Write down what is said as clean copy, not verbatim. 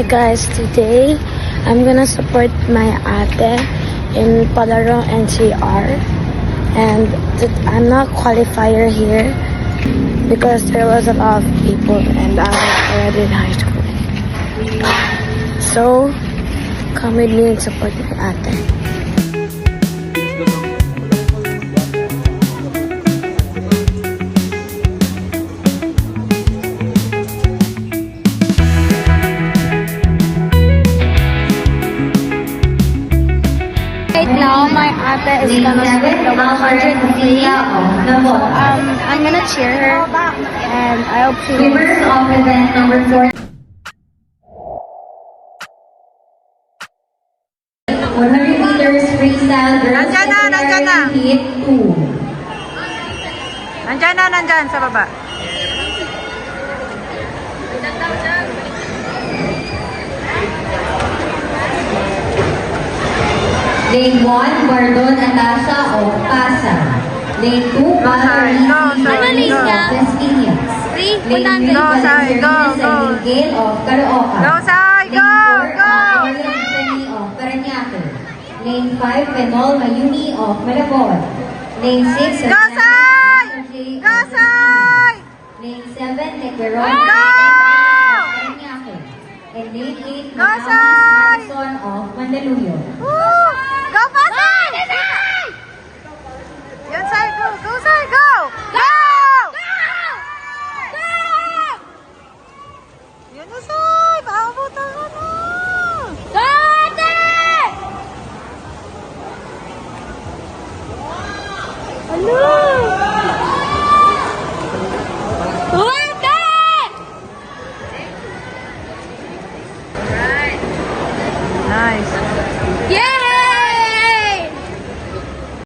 Hi guys, today I'm gonna support my ate in Palaro NCR, and I'm not qualifier here because there was a lot of people and I was already in high school. So come with me and support my ate. Right now, my ate is gonna split the 100 free. I'm gonna cheer her, and I hope she wins. Winners of event number 4. 100 meters freestyle girls secondary heat 2. Nandyan sa baba. Lane 1, Bardon Atasha of Pasa. Lane 2, Valerie of Vestinias. Lane 3, Valencianes and Miguel of Caloocan. Go, Sai! Go! Lane 4, Anthony of Parañaque. Lane 5, Penol Mayuni of Malabon. Lane 6, Go, Sai! Go, Sai! Lane 7, Nequeron Go! of Parañaque. And Lane 8, Go, Macamis Sai! Manson of Mandaluyong. Woo! Go, Sai! Yan, Sai! Go! Go, Sai! Go! Go! Go! Yan na, Sai! Paabutan ka na! Go, ate! Ano?